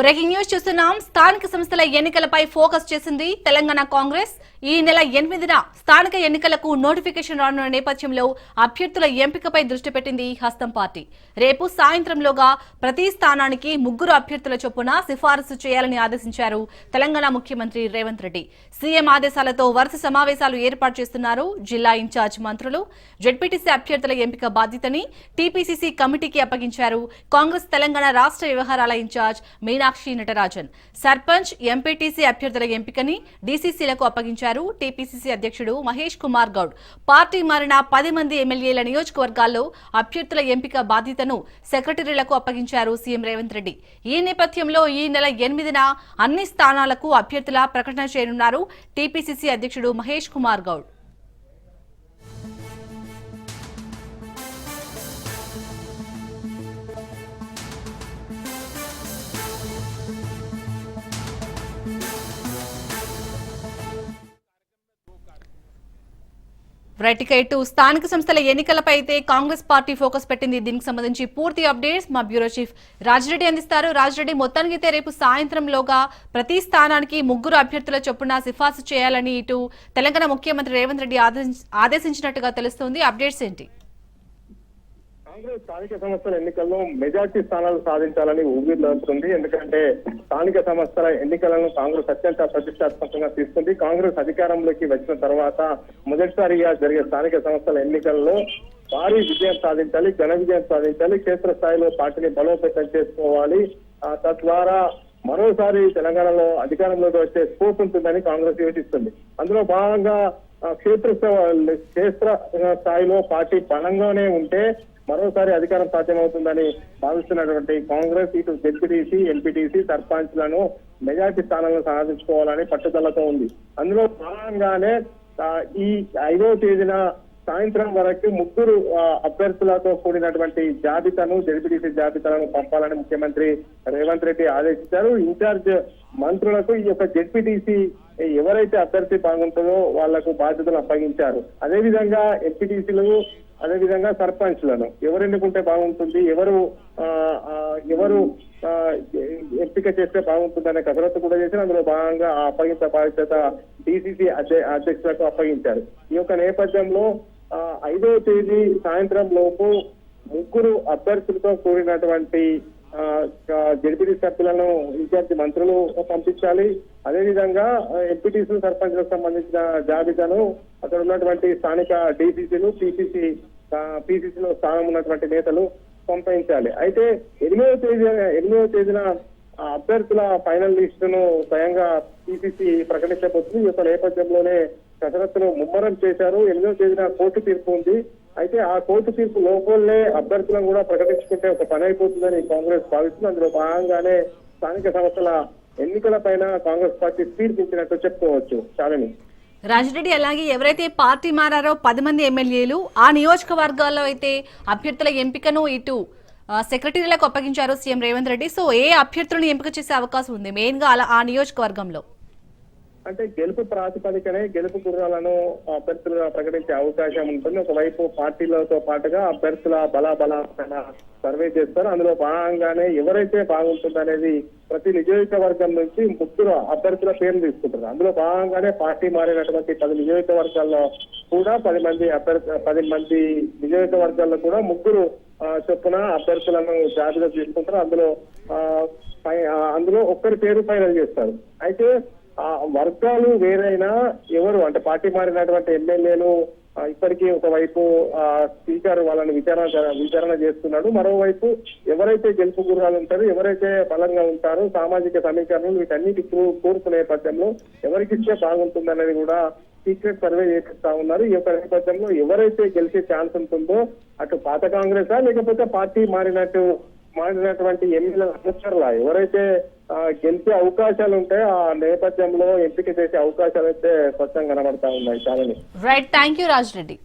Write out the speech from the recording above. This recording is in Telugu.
బ్రేకింగ్ న్యూస్ చూస్తున్నాం. స్థానిక సంస్థల ఎన్నికలపై ఫోకస్ చేసింది తెలంగాణ కాంగ్రెస్. ఈ నెల 8న స్థానిక ఎన్నికలకు నోటిఫికేషన్ రానున్న నేపథ్యంలో అభ్యర్థుల ఎంపికపై దృష్టి పెట్టింది హస్తం పార్టీ. రేపు సాయంత్రంలోగా ప్రతి స్థానానికి 3 అభ్యర్థుల చొప్పున సిఫారసు చేయాలని ఆదేశించారు తెలంగాణ ముఖ్యమంత్రి రేవంత్ రెడ్డి. సీఎం ఆదేశాలతో వరుస సమావేశాలు ఏర్పాటు చేస్తున్నారు. జిల్లా ఇన్ఛార్జ్ మంత్రులు జెడ్పీటీసీ అభ్యర్థుల ఎంపిక బాధ్యతని టీపీసీసీ కమిటీకి అప్పగించారు. కాంగ్రెస్ తెలంగాణ రాష్ట్ర వ్యవహారాల ఇన్ఛార్జ్ మీనాక్షి నటరాజన్ సర్పంచ్ ఎంపీటీసీ అభ్యర్థుల ఎంపికని డీసీసీలకు అప్పగించారు. టీపీసీసీ అధ్యక్షుడు మహేష్ కుమార్ గౌడ్ పార్టీ మారిన 10 మంది ఎమ్మెల్యేల నియోజకవర్గాల్లో అభ్యర్థుల ఎంపిక బాధ్యతను సెక్రటరీలకు అప్పగించారు సీఎం రేవంత్ రెడ్డి. ఈ నేపథ్యంలో ఈ నెల 8న అన్ని స్థానాలకు అభ్యర్థుల ప్రకటన చేయనున్నారు టీపీసీసీ అధ్యక్షుడు మహేష్ కుమార్ గౌడ్. ఇటు స్థానిక సంస్థల ఎన్నికలపై అయితే కాంగ్రెస్ పార్టీ ఫోకస్ పెట్టింది. దీనికి సంబంధించి పూర్తి అప్డేట్స్ మా బ్యూరో చీఫ్ రాజిరెడ్డి అందిస్తారు. రాజిరెడ్డి, మొత్తానికి అయితే రేపు సాయంత్రంలోగా ప్రతి స్థానానికి 3 అభ్యర్థుల చొప్పున సిఫార్సు చేయాలని ఇటు తెలంగాణ ముఖ్యమంత్రి రేవంత్ రెడ్డి ఆదేశించినట్టుగా తెలుస్తోంది. అప్డేట్స్ ఏంటి? కాంగ్రెస్ స్థానిక సంస్థల ఎన్నికల్లో మెజార్టీ స్థానాలు సాధించాలని ఊగిర్లుతుంది. ఎందుకంటే స్థానిక సంస్థల ఎన్నికలను కాంగ్రెస్ అత్యంత ప్రతిష్టాత్మకంగా తీసుకుంది. కాంగ్రెస్ అధికారంలోకి వచ్చిన తర్వాత మొదటిసారిగా జరిగే స్థానిక సంస్థల ఎన్నికల్లో భారీ విజయం సాధించాలి, ఘన విజయం సాధించాలి, క్షేత్రస్థాయిలో పార్టీని బలోపేతం చేసుకోవాలి. తద్వారా మరోసారి తెలంగాణలో అధికారంలోకి వచ్చే స్కోప్ ఉంటుందని కాంగ్రెస్ యోచిస్తుంది. అందులో భాగంగా క్షేత్ర స్థాయిలో పార్టీ బలంగానే ఉంటే మరోసారి అధికారం సాధ్యమవుతుందని భావిస్తున్నటువంటి కాంగ్రెస్ ఇటు జెడ్పీటీసీ, ఎంపీటీసీ, సర్పంచ్లను మెజార్టీ స్థానాలను సాధించుకోవాలని పట్టుదలతో ఉంది. అందులో భాగంగానే ఈ 5వ తేదీన సాయంత్రం వరకు 3 అభ్యర్థులతో కూడినటువంటి జాబితాను, జెడ్పీటీసీ జాబితాలను పంపాలని ముఖ్యమంత్రి రేవంత్ రెడ్డి ఆదేశించారు. ఇన్ఛార్జ్ మంత్రులకు ఈ యొక్క జెడ్పీటీసీ ఎవరైతే అభ్యర్థి బాగుంటుందో వాళ్లకు బాధ్యతలు అప్పగించారు. అదేవిధంగా ఎంపీటీసీలు, అదేవిధంగా సర్పంచ్లను ఎవరు ఎన్నుకుంటే బాగుంటుంది, ఎవరు ఎంపిక చేస్తే బాగుంటుందనే కసరత్తు కూడా చేసి అందులో భాగంగా ఆ అప్పగింత బాధ్యత డీసీసీ అధ్యక్షులకు అప్పగించారు. ఈ యొక్క నేపథ్యంలో 5వ తేదీ సాయంత్రం లోపు 3 అభ్యర్థులతో కూడినటువంటి జెడ్పీటీ సభ్యులను ఇన్ఛార్జి మంత్రులు పంపించాలి. అదేవిధంగా ఎంపీటీసీ, సర్పంచ్లకు సంబంధించిన జాబితాను అక్కడ ఉన్నటువంటి స్థానిక డీసీసీలు, పీసీసీలో స్థానం ఉన్నటువంటి నేతలు పంపించాలి. అయితే 8వ తేదీన అభ్యర్థుల ఫైనల్ లిస్టును స్వయంగా పీసీసీ ప్రకటించబోతుంది. ఈ యొక్క నేపథ్యంలోనే కసరత్తును ముమ్మరం చేశారు. 8వ తేదీన కోర్టు తీర్పు ఉంది. అయితే ఆ కోర్టు తీర్పు లోపలనే అభ్యర్థులను కూడా ప్రకటించుకుంటే ఒక పని అయిపోతుందని కాంగ్రెస్ భావిస్తుంది. అందులో భాగంగానే స్థానిక సంస్థల ఎన్నికల పైన కాంగ్రెస్ పార్టీ స్పీడ్ పెంచినట్టు చెప్పుకోవచ్చు. చాలని రాజిరెడ్డి, అలాగే ఎవరైతే పార్టీ మారారో 10 మంది ఎమ్మెల్యేలు ఆ నియోజకవర్గాల్లో అయితే అభ్యర్థుల ఎంపికను ఇటు సెక్రటరీలకు అప్పగించారు సీఎం రేవంత్ రెడ్డి. సో ఏ అభ్యర్థులను ఎంపిక చేసే అవకాశం ఉంది మెయిన్ గా ఆ నియోజకవర్గంలో? అంటే గెలుపు ప్రాతిపదికనే గెలుపు గుర్రాలను అభ్యర్థులుగా ప్రకటించే అవకాశం ఉంటుంది. ఒకవైపు పార్టీలతో పాటుగా అభ్యర్థుల బలాబలాలను సర్వే చేస్తారు. అందులో భాగంగానే ఎవరైతే బాగుంటుందనేది ప్రతి నియోజకవర్గం నుంచి 3 అభ్యర్థుల పేర్లు తీసుకుంటారు. అందులో భాగంగానే పార్టీ మారినటువంటి 10 నియోజకవర్గాల్లో కూడా 10 మంది నియోజకవర్గాల్లో కూడా 3 చొప్పున అభ్యర్థులను జాబితా తీసుకుంటారు. అందులో ఒక్కరి పేరు ఫైనల్ చేస్తారు. అయితే వర్గాలు వేరైనా ఎవరు అంటే పార్టీ మారినటువంటి ఎమ్మెల్యేలు ఇప్పటికీ ఒకవైపు స్పీకర్ వాళ్ళని విచారణ చేస్తున్నాడు. మరోవైపు ఎవరైతే గెలుపు గుర్రాలు ఉంటారో, ఎవరైతే బలంగా ఉంటారో, సామాజిక సమీకరణలు వీటన్నిటి కూర్పు నేపథ్యంలో ఎవరికిస్తే బాగుంటుందనేది కూడా సీక్రెట్ సర్వే చేపిస్తా ఉన్నారు. ఈ యొక్క నేపథ్యంలో ఎవరైతే గెలిచే ఛాన్స్ ఉంటుందో అటు పాత కాంగ్రెసా లేకపోతే పార్టీ మారినటువంటి ఎమ్మెల్యేల అనుచరులా ఎవరైతే గెలిచే అవకాశాలు ఉంటాయో ఆ నేపథ్యంలో ఎంపిక చేసే అవకాశాలు అయితే స్పష్టంగా కనబడతా ఉన్నాయి. చాలా రైట్, థ్యాంక్ యూ రాజిరెడ్డి.